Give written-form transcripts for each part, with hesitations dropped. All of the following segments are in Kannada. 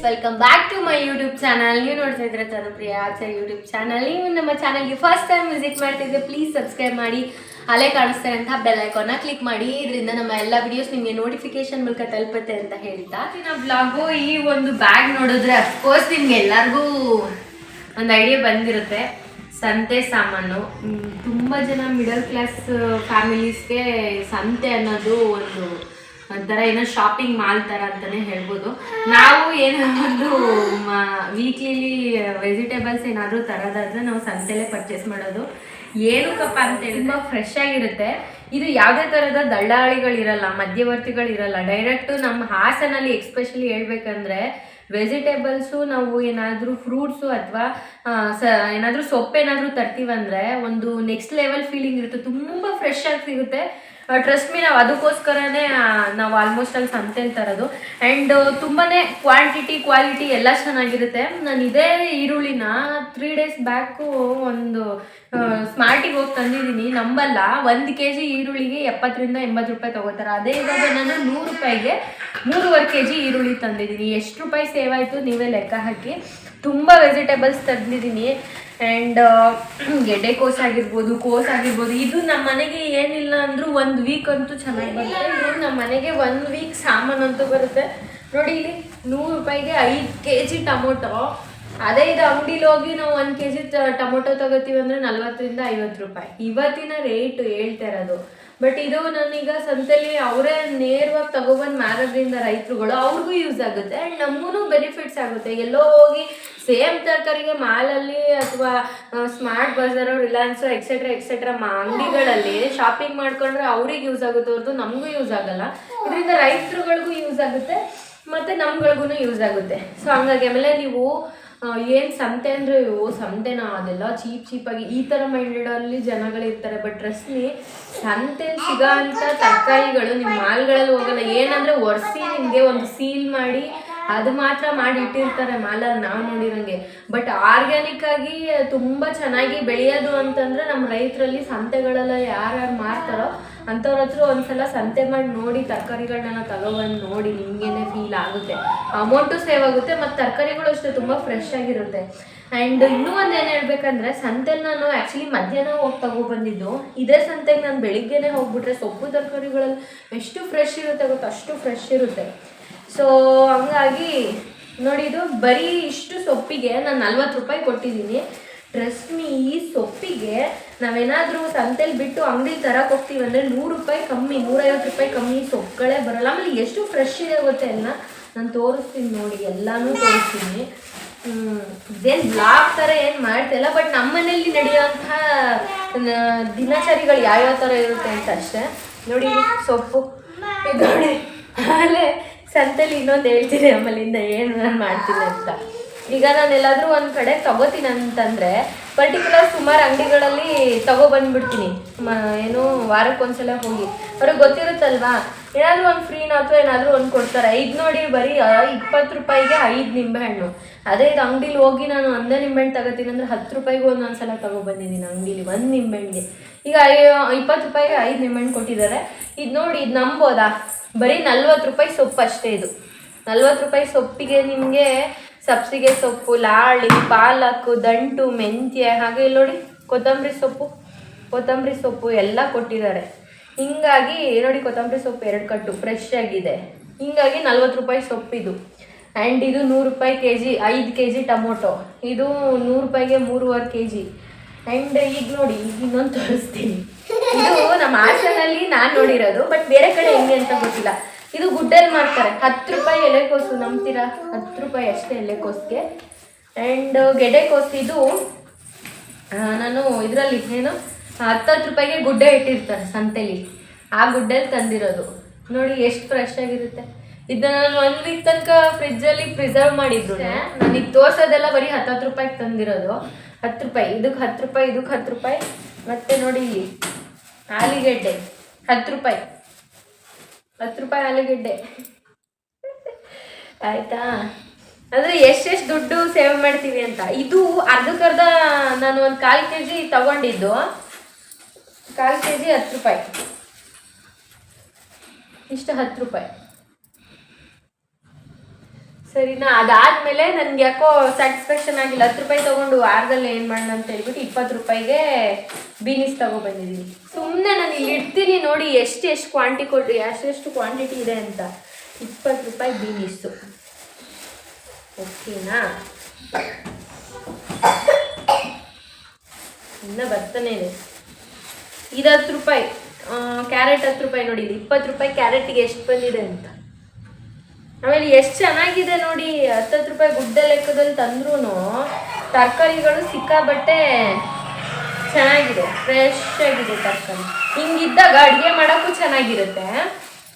Welcome back to my YouTube channel. ನೀವು ನೋಡ್ತಾ ಇದ್ರೆ ತನುಪ್ರಿಯ ಆಚಾರ್ ಯೂಟ್ಯೂಬ್ ಚಾನಲ್. ನೀವು ನಮ್ಮ ಚಾನಲ್ಗೆ ಫಸ್ಟ್ ಟೈಮ್ ವಿಸಿಟ್ ಮಾಡ್ತಿದ್ರೆ ಪ್ಲೀಸ್ ಸಬ್ಸ್ಕ್ರೈಬ್ ಮಾಡಿ, ಅಲ್ಲೇ ಕಾಣಿಸ್ತಾರೆ ಅಂತ ಬೆಲ್ ಐಕಾನ್ನ ಕ್ಲಿಕ್ ಮಾಡಿ. ಇದರಿಂದ ನಮ್ಮ ಎಲ್ಲ ವಿಡಿಯೋಸ್ ನಿಮಗೆ ನೋಟಿಫಿಕೇಶನ್ ಮೂಲಕ ತಲುಪುತ್ತೆ ಅಂತ ಹೇಳ್ತಾ ಬ್ಲಾಗು ಈ ಒಂದು ಬ್ಯಾಗ್ ನೋಡಿದ್ರೆ ಅಫ್ಕೋರ್ಸ್ ನಿಮ್ಗೆ ಎಲ್ಲರಿಗೂ ಒಂದು ಐಡಿಯಾ ಬಂದಿರುತ್ತೆ. ಸಂತೆ ಸಾಮಾನು ತುಂಬ ಜನ ಮಿಡಲ್ ಕ್ಲಾಸ್ ಫ್ಯಾಮಿಲೀಸ್ಗೆ ಸಂತೆ ಅನ್ನೋದು ಒಂಥರ ಏನೋ ಶಾಪಿಂಗ್ ಮಾಲ್ ಥರ ಅಂತಲೇ ಹೇಳ್ಬೋದು. ನಾವು ಏನೋ ಒಂದು ವೀಕ್ಲಿಲಿ ವೆಜಿಟೇಬಲ್ಸ್ ಏನಾದರೂ ತರೋದಾದ್ರೆ ನಾವು ಸಂತೆಲೇ ಪರ್ಚೇಸ್ ಮಾಡೋದು. ಏನಕ್ಕಪ್ಪ ಅಂತ ತುಂಬ ಫ್ರೆಶ್ ಆಗಿರುತ್ತೆ. ಇದು ಯಾವುದೇ ಥರದ ದಳ್ಳಾಳಿಗಳಿರಲ್ಲ, ಮಧ್ಯವರ್ತಿಗಳಿರಲ್ಲ. ಡೈರೆಕ್ಟು ನಮ್ಮ ಹಾಸನಲ್ಲಿ ಎಕ್ಸ್ಪೆಷಲಿ ಹೇಳ್ಬೇಕಂದ್ರೆ ವೆಜಿಟೇಬಲ್ಸು ನಾವು ಏನಾದರೂ ಫ್ರೂಟ್ಸು ಅಥವಾ ಏನಾದರೂ ಸೊಪ್ಪೇನಾದರೂ ತರ್ತೀವಂದರೆ ಒಂದು ನೆಕ್ಸ್ಟ್ ಲೆವೆಲ್ ಫೀಲಿಂಗ್ ಇರುತ್ತೆ. ತುಂಬ ಫ್ರೆಶ್ ಆಗಿ ಸಿಗುತ್ತೆ. ಟ್ರಸ್ಟ್ ಮೀ, ನಾವು ಅದಕ್ಕೋಸ್ಕರನೇ ನಾವು ಆಲ್ಮೋಸ್ಟ್ ಅಲ್ಲಿ ಸಂತೆಲಿ ತರೋದು. ಆ್ಯಂಡ್ ತುಂಬಾ ಕ್ವಾಂಟಿಟಿ ಎಲ್ಲ ಚೆನ್ನಾಗಿರುತ್ತೆ. ನಾನು ಇದೇ ಈರುಳ್ಳಿನ 3 days ಬ್ಯಾಕು ಒಂದು ಸ್ಮಾರ್ಟಿಗೆ ಹೋಗಿ ತಂದಿದ್ದೀನಿ. ನಂಬಲ್ಲ, 1 kg ಈರುಳ್ಳಿಗೆ 70 ರಿಂದ 80 ರೂಪಾಯಿ ತೊಗೋತಾರೆ. ಅದೇ ಇವಾಗ ನಾನು 100 ರೂಪಾಯಿಗೆ 3.5 kg ಈರುಳ್ಳಿ ತಂದಿದ್ದೀನಿ. ಎಷ್ಟು ರೂಪಾಯಿ ಸೇವ್ ಆಯಿತು ನೀವೇ ಲೆಕ್ಕ ಹಾಕಿ. ತುಂಬ ವೆಜಿಟೇಬಲ್ಸ್ ತಂದಿದ್ದೀನಿ. ಆ್ಯಂಡ್ ಗೆಡ್ಡೆಕೋಸು ಆಗಿರ್ಬೋದು, ಕೋಸು ಆಗಿರ್ಬೋದು. ಇದು ನಮ್ಮ ಮನೆಗೆ ಏನಿಲ್ಲ ಅಂದರೂ 1 ವೀಕ್ ಅಂತೂ ಚೆನ್ನಾಗಿ ಬರುತ್ತೆ. ಇದು ನಮ್ಮ ಮನೆಗೆ 1 ವೀಕ್ ಸಾಮಾನಂತೂ ಬರುತ್ತೆ. ನೋಡಿ, ಇಲ್ಲಿ 100 ರೂಪಾಯಿಗೆ 5 kg ಟೊಮೊಟೊ. ಅದೇ ಇದು ಅಂಗಡಿಲಿ ಹೋಗಿ ನಾವು 1 kg ಟೊಮೊಟೊ ತಗೋತೀವಿ ಅಂದರೆ 40 ರಿಂದ 50 ರೂಪಾಯಿ ಇವತ್ತಿನ ರೇಟು ಹೇಳ್ತಾ ಇರೋದು. ಬಟ್ ಇದು ನಾನೀಗ ಸಂತೆಲಿ ಅವರೇ ನೇರವಾಗಿ ತಗೊಬಂದು ಮಾರೋದ್ರಿಂದ ರೈತರುಗಳು ಅವ್ರಿಗೂ ಯೂಸ್ ಆಗುತ್ತೆ ಆ್ಯಂಡ್ ನಮಗೂ ಬೆನಿಫಿಟ್ಸ್ ಆಗುತ್ತೆ. ಎಲ್ಲೋ ಹೋಗಿ ಸೇಮ್ ತರಕಾರಿಗೆ ಮಾಲಲ್ಲಿ ಅಥವಾ ಸ್ಮಾರ್ಟ್ ಬಜಾರು, ರಿಲಯನ್ಸು ಎಕ್ಸೆಟ್ರಾ ಅಂಗಡಿಗಳಲ್ಲಿ ಶಾಪಿಂಗ್ ಮಾಡ್ಕೊಂಡ್ರೆ ಅವ್ರಿಗೆ ಯೂಸ್ ಆಗುತ್ತೆ ಹೊರತು ನಮಗೂ ಯೂಸ್ ಆಗಲ್ಲ. ಇದರಿಂದ ರೈತರುಗಳಿಗೂ ಯೂಸ್ ಆಗುತ್ತೆ ಮತ್ತು ನಮ್ಗಳಿಗೂ ಯೂಸ್ ಆಗುತ್ತೆ. ಸೊ ಹಂಗಾಗಿ ಆಮೇಲೆ ನೀವು ಏನು ಸಂತೆ ಅಂದರೆ ಸಂತೆನ ಅದೆಲ್ಲ ಚೀಪಾಗಿ ಈ ಥರ ಮೈಂಡೆಡಲ್ಲಿ ಜನಗಳಿರ್ತಾರೆ. ಬಟ್ ಟ್ರಸ್ಟ್ ಮೀ, ಸಂತೆಲಿ ಸಿಗೋ ಅಂಥ ತರಕಾರಿಗಳು ನಿಮ್ಮ ಮಾಲ್ಗಳಲ್ಲಿ ಹೋಗಲ್ಲ. ಏನಂದರೆ ಒರೆಸಿ ನಿಮಗೆ ಒಂದು ಸೀಲ್ ಮಾಡಿ ಅದು ಮಾತ್ರ ಮಾಡಿ ಇಟ್ಟಿರ್ತಾರೆ ಮಾಲಲ್ಲಿ ನಾವು ನೋಡಿರೋಂಗೆ. ಬಟ್ ಆರ್ಗ್ಯಾನಿಕ್ ಆಗಿ ತುಂಬ ಚೆನ್ನಾಗಿ ಬೆಳೆಯೋದು ಅಂತಂದರೆ ನಮ್ಮ ರೈತರಲ್ಲಿ ಸಂತೆಗಳೆಲ್ಲ ಯಾರ್ಯಾರು ಮಾರ್ತಾರೋ ಅಂಥವ್ರ ಹತ್ರ ಒಂದ್ಸಲ ಸಂತೆ ಮಾಡಿ ನೋಡಿ, ತರಕಾರಿಗಳನ್ನ ತಗೊಬಂದು ನೋಡಿ, ನಿಮಗೇನೆ ಫೀಲ್ ಆಗುತ್ತೆ. ಅಮೌಂಟು ಸೇವ್ ಆಗುತ್ತೆ ಮತ್ತು ತರಕಾರಿಗಳು ಅಷ್ಟೇ ತುಂಬ ಫ್ರೆಶ್ ಆಗಿರುತ್ತೆ. ಆ್ಯಂಡ್ ಇನ್ನೂ ಒಂದು ಏನು ಹೇಳ್ಬೇಕಂದ್ರೆ, ಸಂತೆಲಿ ನಾನು ಆ್ಯಕ್ಚುಲಿ ಮಧ್ಯಾಹ್ನ ಹೋಗಿ ತಗೊಬಂದಿದ್ದು. ಇದೇ ಸಂತೆಗೆ ನಾನು ಬೆಳಿಗ್ಗೆನೇ ಹೋಗ್ಬಿಟ್ರೆ ಸೊಪ್ಪು ತರಕಾರಿಗಳಲ್ಲಿ ಎಷ್ಟು ಫ್ರೆಶ್ ಇರುತ್ತೆ ಗೊತ್ತು, ಅಷ್ಟು ಫ್ರೆಶ್ ಇರುತ್ತೆ. ಸೊ ಹಂಗಾಗಿ ನೋಡಿ, ಇದು ಬರೀ ಇಷ್ಟು ಸೊಪ್ಪಿಗೆ ನಾನು 40 ರೂಪಾಯಿ ಕೊಟ್ಟಿದ್ದೀನಿ. ಟ್ರಸ್ಟ್ ಮೀ, ಈ ಸೊಪ್ಪಿಗೆ ನಾವೇನಾದರೂ ಸಂತೆಲಿ ಬಿಟ್ಟು ಅಂಗಡಿಲಿ ತರಕ್ಕೆ ಹೋಗ್ತೀವಿ ಅಂದರೆ 100 ರೂಪಾಯಿ ಕಮ್ಮಿ, 150 ರೂಪಾಯಿ ಕಮ್ಮಿ ಸೊಪ್ಪುಗಳೇ ಬರೋಲ್ಲ. ಆಮೇಲೆ ಎಷ್ಟು ಫ್ರೆಶ್ ಇದೆ ಗೊತ್ತೆ ಎಲ್ಲ. ನಾನು ತೋರಿಸ್ತೀನಿ ನೋಡಿ, ಎಲ್ಲನೂ ತೋರಿಸ್ತೀನಿ. ಇದೇನು ಬ್ಲಾಗ್ ಥರ ಏನು ಮಾಡ್ತಿಲ್ಲ, ಬಟ್ ನಮ್ಮ ಮನೇಲಿ ನಡೆಯುವಂಥ ದಿನಚರಿಗಳು ಯಾವ್ಯಾವ ಥರ ಇರುತ್ತೆ ಅಂತ ಅಷ್ಟೇ. ನೋಡಿ ಸೊಪ್ಪು ಇದು ನೋಡಿ. ಆಮೇಲೆ ಸಂತೆಲಿ ಇನ್ನೊಂದು ಹೇಳ್ತೀನಿ ಆಮೇಲಿಂದ ಏನು ನಾನು ಮಾಡ್ತೀನಿ ಅಂತ. ಈಗ ನಾನು ಎಲ್ಲಾದರೂ ಒಂದು ಕಡೆ ತಗೋತೀನಿ ಅಂತಂದರೆ ಪರ್ಟಿಕ್ಯುಲರ್ ಸುಮಾರು ಅಂಗಡಿಗಳಲ್ಲಿ ತಗೊಬಂದ್ಬಿಡ್ತೀನಿ. ಏನು ವಾರಕ್ಕೊಂದ್ಸಲ ಹೋಗಿ ಅವ್ರಿಗೆ ಗೊತ್ತಿರುತ್ತಲ್ವಾ, ಏನಾದರೂ ಒಂದು ಫ್ರೀನ ಅಥವಾ ಏನಾದರೂ ಒಂದು ಕೊಡ್ತಾರೆ. ಇದು ನೋಡಿ, ಬರೀ 20 ರೂಪಾಯಿಗೆ 5 ನಿಂಬೆಹಣ್ಣು. ಅದೇ ಇದು ಅಂಗಡಿಲಿ ಹೋಗಿ ನಾನು ಒಂದೇ ನಿಂಬೆಹಣ್ಣು ತಗೋತೀನಿ ಅಂದರೆ 10 ರೂಪಾಯಿಗೂ ಒಂದೊಂದ್ಸಲ ತಗೊಬಂದಿದ್ದೀನಿ ಅಂಗಡಿಲಿ 1 ನಿಂಬೆಹಣ್ಣಿಗೆ. ಈಗ 20 ರೂಪಾಯಿಗೆ 5 ನಿಂಬೆಹಣ್ಣು ಕೊಟ್ಟಿದ್ದಾರೆ. ಇದು ನೋಡಿ, ಇದು ನಂಬೋದಾ? ಬರೀ 40 ರೂಪಾಯಿ ಸೊಪ್ಪು ಅಷ್ಟೇ. ಇದು 40 ರೂಪಾಯಿ ಸೊಪ್ಪಿಗೆ ನಿಮಗೆ ಸಬ್ಸಿಗೆ ಸೊಪ್ಪು, ಲಾಳಿ, ಪಾಲಕ್, ದಂಟು, ಮೆಂತ್ಯ, ಹಾಗೆ ನೋಡಿ ಕೊತ್ತಂಬರಿ ಸೊಪ್ಪು ಎಲ್ಲ ಕೊಟ್ಟಿದ್ದಾರೆ. ಹಿಂಗಾಗಿ ನೋಡಿ, ಕೊತ್ತಂಬರಿ ಸೊಪ್ಪು 2 ಕಟ್ಟು ಫ್ರೆಶ್ ಆಗಿದೆ. ಹಿಂಗಾಗಿ 40 ರೂಪಾಯಿ ಸೊಪ್ಪಿದು. ಆ್ಯಂಡ್ ಇದು 100 ರೂಪಾಯಿ kg 5 kg ಟೊಮೊಟೊ. ಇದು 100 ರೂಪಾಯಿಗೆ 3.5 kg. ಆ್ಯಂಡ್ ಈಗ ನೋಡಿ, ಇನ್ನೊಂದು ತೋರಿಸ್ತೀನಿ. ಇದು ನಮ್ಮ ಹಾಸನಲ್ಲಿ ನಾನು ನೋಡಿರೋದು, ಬಟ್ ಬೇರೆ ಕಡೆ ಹೆಂಗೆ ಅಂತ ಗೊತ್ತಿಲ್ಲ. ಇದು ಗುಡ್ಡಲ್ಲಿ ಮಾಡ್ತಾರೆ. 10 ರೂಪಾಯಿ ಎಲೆಕೋಸು, ನಂಬ್ತೀರಾ? 10 ರೂಪಾಯಿ ಅಷ್ಟೇ ಎಲೆಕೋಸಿಗೆ. ಆ್ಯಂಡ್ ಗೆಡ್ಡೆಕೋಸು ಇದು ನಾನು ಇದರಲ್ಲಿ ಏನು 10 ರೂಪಾಯಿಗೆ ಗುಡ್ಡೆ ಇಟ್ಟಿರ್ತಾರೆ ಸಂತೆಲಿ, ಆ ಗುಡ್ಡೆಲಿ ತಂದಿರೋದು. ನೋಡಿ ಎಷ್ಟು ಫ್ರೆಶ್ ಆಗಿರುತ್ತೆ. ಇದನ್ನ ನಾನು 1 ವೀಕ್ ತನಕ ಫ್ರಿಜ್ಜಲ್ಲಿ ಪ್ರಿಸರ್ವ್ ಮಾಡಿದ್ರು. ನನಗೆ ತೋರ್ಸೋದೆಲ್ಲ ಬರೀ 10 ರೂಪಾಯಿಗೆ ತಂದಿರೋದು. 10 ರೂಪಾಯಿ, ಇದಕ್ಕೆ 10 ರೂಪಾಯಿ, ಇದಕ್ಕೆ 10 ರೂಪಾಯಿ. ಮತ್ತು ನೋಡಿ ಇಲ್ಲಿ ಆಲೂಗೆಡ್ಡೆ 10 ರೂಪಾಯಿ, 10 ರೂಪಾಯಿ ಆಲೂಗೆಡ್ಡೆ. ಆಯಿತಾ? ಅಂದರೆ ಎಷ್ಟೆಷ್ಟು ದುಡ್ಡು ಸೇವ್ ಮಾಡ್ತೀವಿ ಅಂತ. ಇದು ಅರ್ಧಕ್ಕರ್ಧ ನಾನು ಒಂದು 1/4 kg ತಗೊಂಡಿದ್ದು. 1/4 kg 10 ರೂಪಾಯಿ, ಇಷ್ಟು 10 ರೂಪಾಯಿ. ಸರಿನಾ. ಅದಾದ್ಮೇಲೆ ನನ್ಗೆ ಯಾಕೋ ಸ್ಯಾಟಿಸ್ಫ್ಯಾಕ್ಷನ್ ಆಗಿಲ್ಲ. 10 ರೂಪಾಯಿ ತೊಗೊಂಡು ವಾರದಲ್ಲಿ ಏನು ಮಾಡೋಣ ಅಂತ ಹೇಳ್ಬಿಟ್ಟು 20 ರೂಪಾಯಿಗೆ ಬೀನಿಸ್ ತೊಗೊಬಂದಿದ್ದೀನಿ. ಸುಮ್ಮನೆ ನಾನು ಇಲ್ಲಿ ಇಡ್ತೀನಿ ನೋಡಿ ಎಷ್ಟು ಕ್ವಾಂಟಿಟಿ ಕೊಡ್ರಿ, ಎಷ್ಟು ಕ್ವಾಂಟಿಟಿ ಇದೆ ಅಂತ. 20 ರೂಪಾಯಿ ಬೀನಿಸ್ಸು, ಓಕೆನಾ. ಇನ್ನು ಬರ್ತಾನೆ ಇದೆ. ಇದು 10 ರೂಪಾಯಿ ಕ್ಯಾರೆಟ್, 10 ರೂಪಾಯಿ ನೋಡಿ. 20 ರೂಪಾಯಿ ಕ್ಯಾರೆಟಿಗೆ ಎಷ್ಟು ಬಂದಿದೆ ಅಂತ. ಆಮೇಲೆ ಎಷ್ಟು ಚೆನ್ನಾಗಿದೆ ನೋಡಿ, 10 ರೂಪಾಯಿ ಗುಡ್ಡ ಲೆಕ್ಕದಲ್ಲಿ ತಂದ್ರೂ ತರಕಾರಿಗಳು ಸಿಕ್ಕಾಬಟ್ಟೆ ಚೆನ್ನಾಗಿದೆ, ಫ್ರೆಶ್ ಆಗಿದೆ ತರಕಾರಿ. ಹಿಂಗಿದ್ದಾಗ ಅಡುಗೆ ಮಾಡೋಕ್ಕೂ ಚೆನ್ನಾಗಿರುತ್ತೆ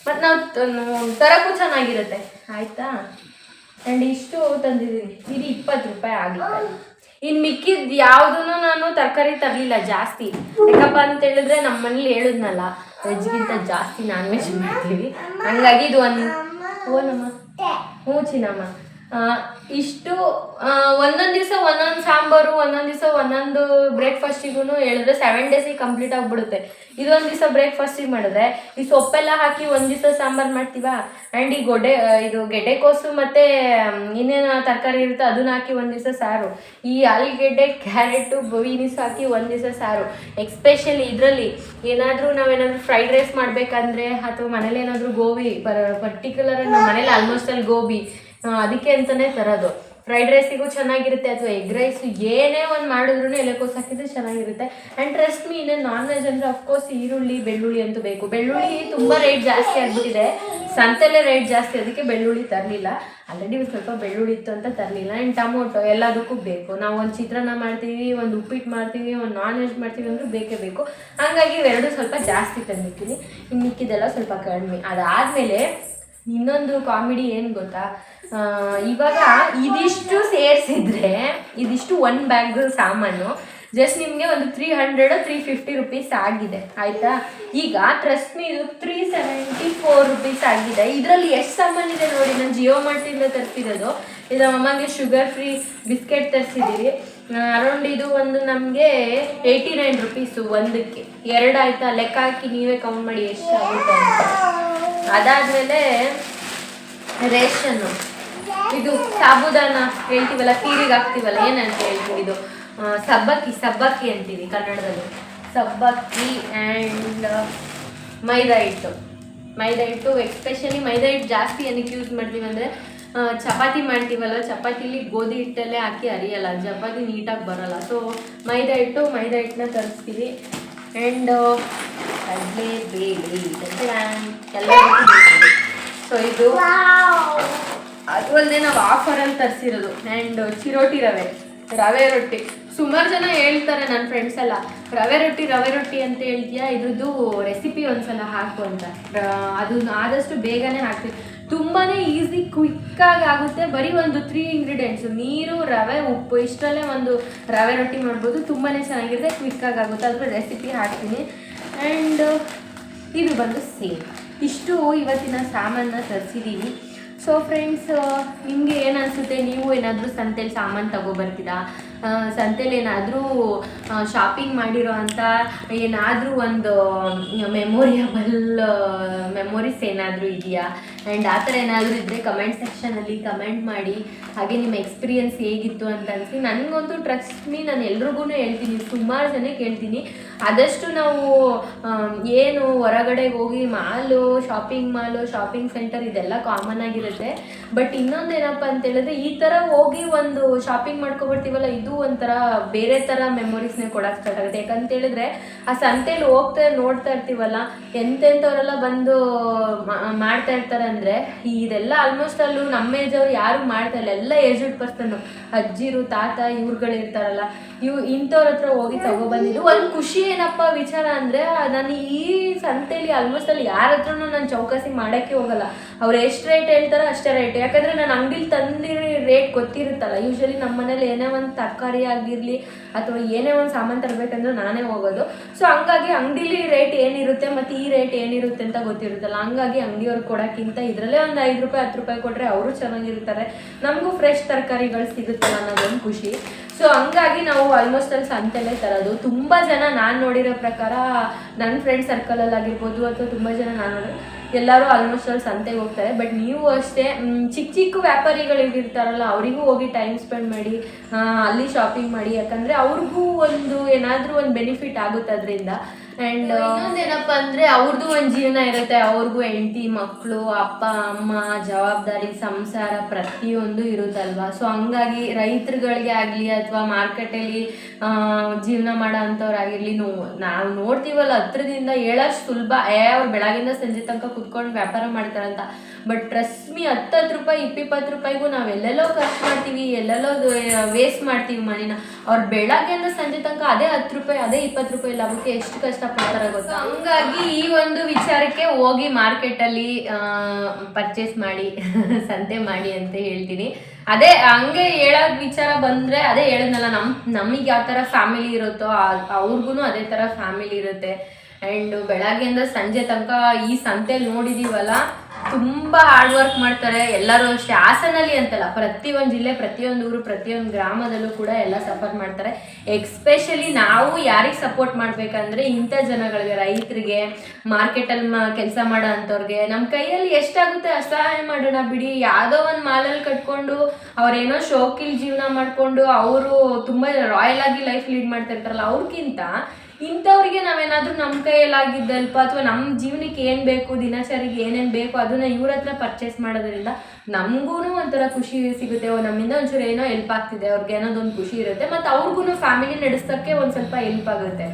ಮತ್ತು ನಾವು ತರೋಕ್ಕೂ ಚೆನ್ನಾಗಿರುತ್ತೆ, ಆಯಿತಾ. ಆ್ಯಂಡ್ ಇಷ್ಟು ತಂದಿದ್ದೀನಿ. ಇದು 20 ರೂಪಾಯಿ ಆಗಿತ್ತು. ಇನ್ನು ಮಿಕ್ಕಿದ್ದು ಯಾವುದೂ ನಾನು ತರಕಾರಿ ತರಲಿಲ್ಲ ಜಾಸ್ತಿ. ಯಾಕಪ್ಪ ಅಂತ ಹೇಳಿದ್ರೆ ನಮ್ಮ ಮನೇಲಿ ಹೇಳಿದ್ನಲ್ಲ, ವೆಜ್ಗಿಂತ ಜಾಸ್ತಿ ನಾನ್ ವೆಜ್ ಮಾಡ್ತೀವಿ. ಹಂಗಾಗಿ ಇದು ಓನಮ್ಮ ಹ್ಞೂ ಚಿನ್ನಮ್ಮ. ಇಷ್ಟು ಒಂದೊಂದು ದಿವಸ ಒಂದೊಂದು ಸಾಂಬಾರು, ಒಂದೊಂದು ದಿವಸ ಒಂದೊಂದು ಬ್ರೇಕ್ಫಾಸ್ಟಿಗೂ ಹೇಳಿದ್ರೆ 7 ಡೇಸಿಗೆ ಕಂಪ್ಲೀಟ್ ಆಗಿಬಿಡುತ್ತೆ. ಇದೊಂದು ದಿವಸ ಬ್ರೇಕ್ಫಾಸ್ಟಿಗೆ ಮಾಡಿದ್ರೆ ಈ ಸೊಪ್ಪೆಲ್ಲ ಹಾಕಿ ಒಂದು ದಿವಸ ಸಾಂಬಾರು ಮಾಡ್ತೀವ. ಆ್ಯಂಡ್ ಈ ಇದು ಗೆಡ್ಡೆಕೋಸು ಮತ್ತು ಇನ್ನೇನು ತರಕಾರಿ ಇರುತ್ತೆ ಅದನ್ನ ಹಾಕಿ ಒಂದು ದಿವಸ ಸಾರು. ಈ ಆಲೂಗೆಡ್ಡೆ, ಕ್ಯಾರೆಟು, ಬೀನಿಸ್ ಹಾಕಿ ಒಂದು ದಿವಸ ಸಾರು. ಎಕ್ಸ್ಪೆಷಲಿ ಇದರಲ್ಲಿ ನಾವೇನಾದರೂ ಫ್ರೈಡ್ ರೈಸ್ ಮಾಡಬೇಕಂದ್ರೆ ಅಥವಾ ಮನೇಲಿ ಏನಾದರೂ ಗೋಬಿ ಪರ್ಟಿಕ್ಯುಲರ್ ನಮ್ಮ ಮನೇಲಿ ಆಲ್ಮೋಸ್ಟ್ ಅಲ್ಲಿ ಗೋಬಿ ಅದಕ್ಕೆ ಅಂತಲೇ ತರೋದು. ಫ್ರೈಡ್ ರೈಸಿಗೂ ಚೆನ್ನಾಗಿರುತ್ತೆ ಅಥವಾ ಎಗ್ ರೈಸು ಏನೇ ಒಂದು ಮಾಡಿದ್ರೂ ಎಲೆಕೋಸು ಹಾಕಿದ್ರೆ ಚೆನ್ನಾಗಿರುತ್ತೆ. ಆ್ಯಂಡ್ ಟ್ರಸ್ಟ್ ಮೀ, ಇನ್ನೇನು ನಾನ್ ವೆಜ್ ಅಂದರೆ ಅಫ್ಕೋರ್ಸ್ ಈರುಳ್ಳಿ, ಬೆಳ್ಳುಳ್ಳಿ ಅಂತೂ ಬೇಕು. ಬೆಳ್ಳುಳ್ಳಿ ತುಂಬ ರೇಟ್ ಜಾಸ್ತಿ ಆಗಿಬಿಟ್ಟಿದೆ, ಸಂತೆಲ್ಲೇ ರೇಟ್ ಜಾಸ್ತಿ, ಅದಕ್ಕೆ ಬೆಳ್ಳುಳ್ಳಿ ತರಲಿಲ್ಲ. ಆಲ್ರೆಡಿ ಒಂದು ಸ್ವಲ್ಪ ಬೆಳ್ಳುಳ್ಳಿ ಇತ್ತು ಅಂತ ತರಲಿಲ್ಲ. ಆ್ಯಂಡ್ ಟೊಮೊಟೊ ಎಲ್ಲದಕ್ಕೂ ಬೇಕು. ನಾವು ಒಂದು ಚಿತ್ರಾನ್ನ ಮಾಡ್ತೀವಿ, ಒಂದು ಉಪ್ಪಿಟ್ಟು ಮಾಡ್ತೀವಿ, ಒಂದು ನಾನ್ ವೆಜ್ ಮಾಡ್ತೀವಿ ಅಂದರೂ ಬೇಕೇ ಬೇಕು. ಹಾಗಾಗಿ ಇವೆರಡು ಸ್ವಲ್ಪ ಜಾಸ್ತಿ ತಂದಿರ್ತೀನಿ, ಇನ್ನು ಮಿಕ್ಕಿದೆಲ್ಲ ಸ್ವಲ್ಪ ಕಡಿಮೆ. ಅದಾದಮೇಲೆ ಇನ್ನೊಂದು ಕಾಮಿಡಿ ಏನು ಗೊತ್ತಾ, ಇವಾಗ ಇದಿಷ್ಟು ಸೇರಿಸಿದ್ರೆ ಇದಿಷ್ಟು 1 ಬ್ಯಾಗ್ ಸಾಮಾನು ಜಸ್ಟ್ ನಿಮಗೆ ಒಂದು 300-350 ರುಪೀಸ್ ಆಗಿದೆ, ಆಯಿತಾ. ಈಗ ಟ್ರಸ್ಟ್ ಮೀ ಇದು 374 ರುಪೀಸ್ ಆಗಿದೆ. ಇದರಲ್ಲಿ ಎಷ್ಟು ಸಾಮಾನಿದೆ ನೋಡಿ. ನಾನು ಜಿಯೋ ಮಾರ್ಟಿಂದ ತರಿಸಿರೋದು. ಇದು ಅಮ್ಮಗೆ ಶುಗರ್ ಫ್ರೀ ಬಿಸ್ಕೆಟ್ ತರಿಸಿದ್ದೀವಿ. ಅರೌಂಡ್ ಇದು ಒಂದು ನಮಗೆ 89 ರುಪೀಸು ಒಂದಕ್ಕೆ. 2 ಆಯಿತಾ. ಲೆಕ್ಕ ಹಾಕಿ ನೀವೇ ಕೌಂಟ್ ಮಾಡಿ ಎಷ್ಟು ಆಗುತ್ತೆ ಅಂತ. ಅದಾದಮೇಲೆ ರೇಷನ್ನು, ಇದು ಸಾಬುದಾನ ಹೇಳ್ತೀವಲ್ಲ, ಖೀರಿಗೆ ಹಾಕ್ತೀವಲ್ಲ, ಏನಂತ ಹೇಳ್ತೀವಿ ಇದು ಸಬ್ಬಕ್ಕಿ ಅಂತೀವಿ ಕನ್ನಡದಲ್ಲಿ. ಸಬ್ಬಕ್ಕಿ ಆ್ಯಂಡ್ ಮೈದಾ ಹಿಟ್ಟು ಎಕ್ಸ್ಪೆಷಲಿ ಮೈದಾ ಹಿಟ್ಟು ಜಾಸ್ತಿ ಏನಕ್ಕೆ ಯೂಸ್ ಮಾಡ್ತೀವಿ ಅಂದರೆ ಚಪಾತಿ ಮಾಡ್ತೀವಲ್ಲ, ಚಪಾತಿಲಿ ಗೋಧಿ ಹಿಟ್ಟಲ್ಲೇ ಹಾಕಿ ಅರಿಯಲ್ಲ, ಚಪಾತಿ ನೀಟಾಗಿ ಬರೋಲ್ಲ. ಸೊ ಮೈದಾ ಹಿಟ್ಟನ್ನ ತರಿಸ್ತೀವಿ. ಆ್ಯಂಡ್ ಕಡಲೆಬೇಳೆ ಎಲ್ಲ. ಸೊ ಇದು ಅದು ಅಲ್ಲದೆ ನಾವು ಆಫರಲ್ಲಿ ತರಿಸಿರೋದು. ಆ್ಯಂಡ್ ಚಿರೋಟಿ ರವೆ ರೊಟ್ಟಿ. ಸುಮಾರು ಜನ ಹೇಳ್ತಾರೆ ನನ್ನ ಫ್ರೆಂಡ್ಸ್ ಎಲ್ಲ, ರವೆ ರೊಟ್ಟಿ ಅಂತ ಹೇಳ್ತೀಯಾ, ಇದ್ರದ್ದು ರೆಸಿಪಿ ಒಂದ್ಸಲ ಹಾಕು ಅಂತ. ಅದು ಆದಷ್ಟು ಬೇಗನೆ ಹಾಕ್ತೀವಿ. ತುಂಬಾ ಈಸಿ, ಕ್ವಿಕ್ಕಾಗಿ ಆಗುತ್ತೆ. ಬರೀ ಒಂದು 3 ಇಂಗ್ರೀಡಿಯೆಂಟ್ಸು, ನೀರು, ರವೆ, ಉಪ್ಪು, ಇಷ್ಟರಲ್ಲೇ ಒಂದು ರವೆ ರೊಟ್ಟಿ ಮಾಡ್ಬೋದು. ತುಂಬಾ ಚೆನ್ನಾಗಿರುತ್ತೆ, ಕ್ವಿಕ್ಕಾಗಿ ಆಗುತ್ತೆ. ಅದ್ರ ರೆಸಿಪಿ ಹಾಕ್ತೀನಿ. ಆ್ಯಂಡ್ ಇದು ಬಂದು ಸೇಮ್. ಇಷ್ಟು ಇವತ್ತಿನ ಸಾಮಾನನ್ನ ತರಿಸಿದ್ದೀವಿ. ಸೊ ಫ್ರೆಂಡ್ಸ್, ನಿಮಗೆ ಏನು ಅನಿಸುತ್ತೆ? ನೀವು ಏನಾದರೂ ಸಂತೆಲಿ ಸಾಮಾನು ತಗೊಬರ್ತೀರಾ? ಸಂತೆಲಿ ಏನಾದರೂ ಶಾಪಿಂಗ್ ಮಾಡಿರೋ ಅಂಥ ಏನಾದರೂ ಒಂದು ಮೆಮೊರೀಸ್ ಏನಾದರೂ ಇದೆಯಾ? ಆ್ಯಂಡ್ ಆ ಥರ ಏನಾದರೂ ಇದ್ದರೆ ಕಮೆಂಟ್ ಸೆಕ್ಷನಲ್ಲಿ ಕಮೆಂಟ್ ಮಾಡಿ. ಹಾಗೆ ನಿಮ್ಮ ಎಕ್ಸ್ಪೀರಿಯನ್ಸ್ ಹೇಗಿತ್ತು ಅಂತ ಅನಿಸಿ. ನನಗಂತೂ ಟ್ರಸ್ಟ್ ಮೀ, ನಾನು ಎಲ್ರಿಗೂ ಹೇಳ್ತೀನಿ, ಸುಮಾರು ಜನಕ್ಕೆ ಹೇಳ್ತೀನಿ, ಆದಷ್ಟು ನಾವು ಏನು ಹೊರಗಡೆ ಹೋಗಿ ಶಾಪಿಂಗ್ ಸೆಂಟರ್ ಇದೆಲ್ಲ ಕಾಮನ್ ಆಗಿರುತ್ತೆ. ಬಟ್ ಇನ್ನೊಂದೇನಪ್ಪ ಅಂತ ಹೇಳಿದ್ರೆ, ಈ ಥರ ಹೋಗಿ ಒಂದು ಶಾಪಿಂಗ್ ಮಾಡ್ಕೊಬರ್ತೀವಲ್ಲ, ಇದು ಒಂಥರ ಬೇರೆ ಥರ ಮೆಮೊರೀಸ್ನೇ ಕೊಡೋಕೆ ಸ್ಟಾರ್ಟ್ ಆಗುತ್ತೆ. ಯಾಕಂತ ಹೇಳಿದ್ರೆ ಆ ಸಂತೆಯಲ್ಲಿ ನೋಡ್ತಾ ಇರ್ತೀವಲ್ಲ, ಎಂತೆಂಥವರೆಲ್ಲ ಬಂದು ಮಾಡ್ತಾ ಇರ್ತಾರೆ ಅಂದರೆ, ಇದೆಲ್ಲ ಆಲ್ಮೋಸ್ಟ್ ಅಲ್ಲೂ ನಮ್ಮ ಏಜವ್ರು ಯಾರು ಮಾಡ್ತಾ ಇಲ್ಲ, ಎಲ್ಲ ಏಜ್ಡ್ ಪರ್ಸನ್ನು, ಅಜ್ಜಿರು, ತಾತ, ಇವ್ರುಗಳಿರ್ತಾರಲ್ಲ, ಇಂಥವ್ರ ಹತ್ರ ಹೋಗಿ ತಗೊಬಂದಿದ್ದು ಒಂದು ಖುಷಿ. ಏನಪ್ಪ ವಿಚಾರ ಅಂದರೆ, ನಾನು ಈ ಸಂತೆಯಲ್ಲಿ ಆಲ್ಮೋಸ್ಟ್ ಅಲ್ಲಿ ಯಾರ ಹತ್ರನೂ ನಾನು ಚೌಕಾಸಿ ಮಾಡೋಕ್ಕೆ ಹೋಗಲ್ಲ. ಅವ್ರು ಎಷ್ಟು ರೇಟ್ ಹೇಳ್ತಾರೋ ಅಷ್ಟೇ ರೇಟ್. ಯಾಕಂದರೆ ನಾನು ಅಂಗಡಿಲಿ ತಂದಿರೋ ರೇಟ್ ಗೊತ್ತಿರುತ್ತಲ್ಲ. ಯೂಶ್ವಲಿ ನಮ್ಮ ಮನೇಲಿ ಏನೇ ಒಂದು ತರಕಾರಿ ಆಗಿರಲಿ ಅಥವಾ ಏನೇ ಒಂದು ಸಾಮಾನು ತರಬೇಕಂದ್ರೆ ನಾನೇ ಹೋಗೋದು. ಸೊ ಹಂಗಾಗಿ ಅಂಗಡಿಲಿ ರೇಟ್ ಏನಿರುತ್ತೆ ಮತ್ತು ಈ ರೇಟ್ ಏನಿರುತ್ತೆ ಅಂತ ಗೊತ್ತಿರುತ್ತಲ್ಲ. ಹಂಗಾಗಿ ಅಂಗಡಿಯವ್ರಿಗೆ ಕೊಡೋಕ್ಕಿಂತ ಇದರಲ್ಲೇ ಒಂದು 5 ರೂಪಾಯಿ 10 ರೂಪಾಯಿ ಕೊಟ್ಟರೆ ಅವರು ಚೆನ್ನಾಗಿರ್ತಾರೆ, ನಮಗೂ ಫ್ರೆಶ್ ತರಕಾರಿಗಳು ಸಿಗುತ್ತಲ್ಲ ಅನ್ನೋದೊಂದು ಖುಷಿ. ಸೊ ಹಂಗಾಗಿ ನಾವು ಆಲ್ಮೋಸ್ಟ್ ಅಲ್ಲಿ ಸಂತೆಲೇ ತರೋದು. ತುಂಬ ಜನ ನಾನು ನೋಡಿರೋ ಪ್ರಕಾರ, ನನ್ನ ಫ್ರೆಂಡ್ ಸರ್ಕಲಲ್ಲಿ ಆಗಿರ್ಬೋದು ಅಥವಾ ತುಂಬ ಜನ ನಾನು ಎಲ್ಲರೂ ಆಲ್ಮೋಸ್ಟ್ ಅಲ್ಲಿ ಸಂತೆಗೆ ಹೋಗ್ತಾರೆ. ಬಟ್ ನೀವು ಅಷ್ಟೇ ಚಿಕ್ಕ ಚಿಕ್ಕ ವ್ಯಾಪಾರಿಗಳು ಇರ್ತಾರಲ್ಲ ಅವರಿಗೂ ಹೋಗಿ ಟೈಮ್ ಸ್ಪೆಂಡ್ ಮಾಡಿ ಅಲ್ಲಿ ಶಾಪಿಂಗ್ ಮಾಡಿ, ಯಾಕಂದರೆ ಅವ್ರಿಗೂ ಒಂದು ಏನಾದರೂ ಒಂದು ಬೆನಿಫಿಟ್ ಆಗುತ್ತೆ ಅದರಿಂದ. ಆ್ಯಂಡ್ ಇನ್ನೊಂದೇನಪ್ಪ ಅಂದರೆ ಅವ್ರದ್ದು ಒಂದು ಜೀವನ ಇರುತ್ತೆ, ಅವ್ರಿಗೂ ಹೆಂಡತಿ ಮಕ್ಕಳು ಅಪ್ಪ ಅಮ್ಮ ಜವಾಬ್ದಾರಿ ಸಂಸಾರ ಪ್ರತಿಯೊಂದು ಇರುತ್ತಲ್ವ. ಸೊ ಹಂಗಾಗಿ ರೈತರುಗಳಿಗೆ ಆಗಲಿ ಅಥವಾ ಮಾರ್ಕೆಟಲ್ಲಿ ಜೀವನ ಮಾಡೋ ಅಂಥವ್ರಾಗಿರಲಿ ನಾವು ನೋಡ್ತೀವಲ್ಲ ಹತ್ರದಿಂದ ಹೇಳೋಷ್ಟು ಸುಲಭ, ಅವ್ರು ಬೆಳಗಿಂದ ಸಂಜೆ ತನಕ ಕುತ್ಕೊಂಡು ವ್ಯಾಪಾರ ಮಾಡ್ತಾರಂತ. ಬಟ್ ರಶ್ಮಿ 10 ರೂಪಾಯಿ 20 ರೂಪಾಯಿಗೂ ನಾವು ಎಲ್ಲೆಲ್ಲೋ ಖರ್ಚು ಮಾಡ್ತೀವಿ, ಎಲ್ಲೆಲ್ಲೋ ವೇಸ್ಟ್ ಮಾಡ್ತೀವಿ ಮನಿನ. ಅವ್ರು ಬೆಳಗ್ಗೆಯಿಂದ ಸಂಜೆ ತನಕ ಅದೇ 10 ರೂಪಾಯಿ ಅದೇ 20 ರೂಪಾಯಿ ಲಾಭಕ್ಕೆ ಎಷ್ಟು ಕಷ್ಟಪಡ್ತಾರೆ ಗೊತ್ತಾ. ಹಂಗಾಗಿ ಈ ಒಂದು ವಿಚಾರಕ್ಕೆ ಹೋಗಿ ಮಾರ್ಕೆಟಲ್ಲಿ ಪರ್ಚೇಸ್ ಮಾಡಿ ಸಂತೆ ಮಾಡಿ ಅಂತ ಹೇಳ್ತೀನಿ. ಅದೇ ಹಂಗೆ ಹೇಳೋದು ವಿಚಾರ ಬಂದರೆ ಅದೇ ಹೇಳಿದ್ನಲ್ಲ, ನಮಗೆ ಯಾವ ಥರ ಫ್ಯಾಮಿಲಿ ಇರುತ್ತೋ ಅವ್ರಿಗೂ ಅದೇ ಥರ ಫ್ಯಾಮಿಲಿ ಇರುತ್ತೆ. ಆ್ಯಂಡ್ ಬೆಳಗ್ಗೆಯಿಂದ ಸಂಜೆ ತನಕ ಈ ಸಂತೆಯಲ್ಲಿ ನೋಡಿದ್ದೀವಲ್ಲ ತುಂಬ ಹಾರ್ಡ್ ವರ್ಕ್ ಮಾಡ್ತಾರೆ ಎಲ್ಲರೂ ಅಷ್ಟೇ. ಹಾಸನಲ್ಲಿ ಅಂತಲ್ಲ, ಪ್ರತಿಯೊಂದು ಜಿಲ್ಲೆ ಪ್ರತಿಯೊಂದು ಊರು ಪ್ರತಿಯೊಂದು ಗ್ರಾಮದಲ್ಲೂ ಕೂಡ ಎಲ್ಲ ಸಪೋರ್ಟ್ ಮಾಡ್ತಾರೆ. ಎಕ್ಸ್ಪೆಷಲಿ ನಾವು ಯಾರಿಗೆ ಸಪೋರ್ಟ್ ಮಾಡಬೇಕಂದ್ರೆ ಇಂಥ ಜನಗಳಿಗೆ, ರೈತರಿಗೆ, ಮಾರ್ಕೆಟಲ್ಲಿ ಕೆಲಸ ಮಾಡೋ ಅಂಥವ್ರಿಗೆ ನಮ್ಮ ಕೈಯಲ್ಲಿ ಎಷ್ಟಾಗುತ್ತೆ ಅಷ್ಟು ಸಹಾಯ ಮಾಡೋಣ ಬಿಡಿ. ಯಾವುದೋ ಒಂದು ಮಾಲಲ್ಲಿ ಕಟ್ಕೊಂಡು ಅವರೇನೋ ಶೋಕಿಲ್ ಜೀವನ ಮಾಡಿಕೊಂಡು ಅವರು ತುಂಬ ರಾಯಲ್ ಆಗಿ ಲೈಫ್ ಲೀಡ್ ಮಾಡ್ತಾ ಇರ್ತಾರಲ್ಲ, ಅವ್ರಿಗಿಂತ ಇಂಥವ್ರಿಗೆ ನಾವೇನಾದರೂ ನಮ್ಮ ಕೈಯಲ್ಲಾಗಿದ್ದಲ್ಪ ಅಥವಾ ನಮ್ಮ ಜೀವನಕ್ಕೆ ಏನು ಬೇಕು, ದಿನಚರಿಗೆ ಏನೇನು ಬೇಕು ಅದನ್ನು ಇವ್ರ ಹತ್ರ ಪರ್ಚೇಸ್ ಮಾಡೋದ್ರಿಂದ ನಮಗೂ ಒಂಥರ ಖುಷಿ ಸಿಗುತ್ತೆ. ನಮ್ಮಿಂದ ಒಂಚೂರು ಏನೋ ಹೆಲ್ಪ್ ಆಗ್ತಿದೆ ಅವ್ರಿಗೆ ಅನ್ನೋದೊಂದು ಖುಷಿ ಇರುತ್ತೆ. ಮತ್ತು ಅವ್ರಿಗೂ ಫ್ಯಾಮಿಲಿ ನಡೆಸೋಕ್ಕೆ ಒಂದು ಸ್ವಲ್ಪ ಹೆಲ್ಪ್ ಆಗುತ್ತೆ.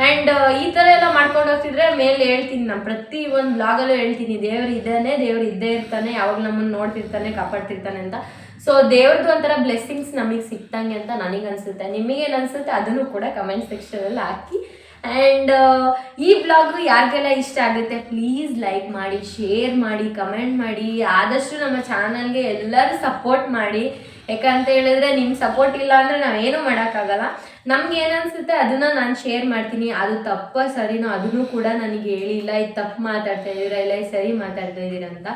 ಆ್ಯಂಡ್ ಈ ಥರ ಎಲ್ಲ ಮಾಡ್ಕೊಂಡು ಹೋಗ್ತಿದ್ರೆ ಮೇಲೆ ಹೇಳ್ತೀನಿ, ನಾನು ಪ್ರತಿ ಒಂದು ಬ್ಲಾಗಲ್ಲೂ ಹೇಳ್ತೀನಿ, ದೇವ್ರು ಇದ್ದಾನೆ, ದೇವ್ರು ಇದ್ದೇ ಇರ್ತಾನೆ, ಯಾವಾಗ ನಮ್ಮನ್ನು ನೋಡ್ತಿರ್ತಾನೆ, ಕಾಪಾಡ್ತಿರ್ತಾನೆ ಅಂತ. ಸೊ ದೇವ್ರದ್ದು ಒಂಥರ ಬ್ಲೆಸ್ಸಿಂಗ್ಸ್ ನಮಗೆ ಸಿಕ್ತಂಗೆ ಅಂತ ನನಗನ್ಸುತ್ತೆ. ನಿಮಗೇನು ಅನಿಸುತ್ತೆ ಅದನ್ನು ಕೂಡ ಕಮೆಂಟ್ ಸೆಕ್ಷನಲ್ಲಿ ಹಾಕಿ. ಆ್ಯಂಡ್ ಈ ಬ್ಲಾಗು ಯಾರಿಗೆಲ್ಲ ಇಷ್ಟ ಆಗುತ್ತೆ ಪ್ಲೀಸ್ ಲೈಕ್ ಮಾಡಿ, ಶೇರ್ ಮಾಡಿ, ಕಮೆಂಟ್ ಮಾಡಿ. ಆದಷ್ಟು ನಮ್ಮ ಚಾನಲ್ಗೆ ಎಲ್ಲರೂ ಸಪೋರ್ಟ್ ಮಾಡಿ. ಯಾಕಂತ ಹೇಳಿದ್ರೆ ನಿಮ್ಮ ಸಪೋರ್ಟ್ ಇಲ್ಲ ಅಂದರೆ ನಾವೇನೂ ಮಾಡೋಕ್ಕಾಗಲ್ಲ. ನಮ್ಗೆ ಏನು ಅನಿಸುತ್ತೆ ಅದನ್ನು ನಾನು ಶೇರ್ ಮಾಡ್ತೀನಿ. ಅದು ತಪ್ಪೋ ಸರಿನೋ ಅದನ್ನು ಕೂಡ ನನಗೆ ಹೇಳಿಲ್ಲ, ಇದು ತಪ್ಪು ಮಾತಾಡ್ತಾ ಇದ್ದೀರಾ ಇಲ್ಲ ಇದು ಸರಿ ಮಾತಾಡ್ತಾ ಇದ್ದೀರಾ ಅಂತ.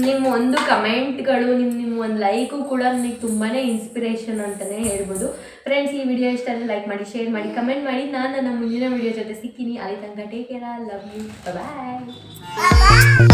ನಿಮ್ಮ ಒಂದು ಕಮೆಂಟ್ಗಳು, ನಿಮ್ಮ ಒಂದು ಲೈಕು ಕೂಡ ನನಗೆ ತುಂಬಾ ಇನ್ಸ್ಪಿರೇಷನ್ ಅಂತಲೇ ಹೇಳ್ಬೋದು. ಫ್ರೆಂಡ್ಸ್, ಈ ವಿಡಿಯೋ ಇಷ್ಟ ಆದರೆ ಲೈಕ್ ಮಾಡಿ, ಶೇರ್ ಮಾಡಿ, ಕಮೆಂಟ್ ಮಾಡಿ. ನಾನು ನನ್ನ ಮುಂದಿನ ವಿಡಿಯೋ ಜೊತೆ ಸಿಗ್ತೀನಿ. ಅಲ್ಲಿ ತನಕ take care, love you, bye.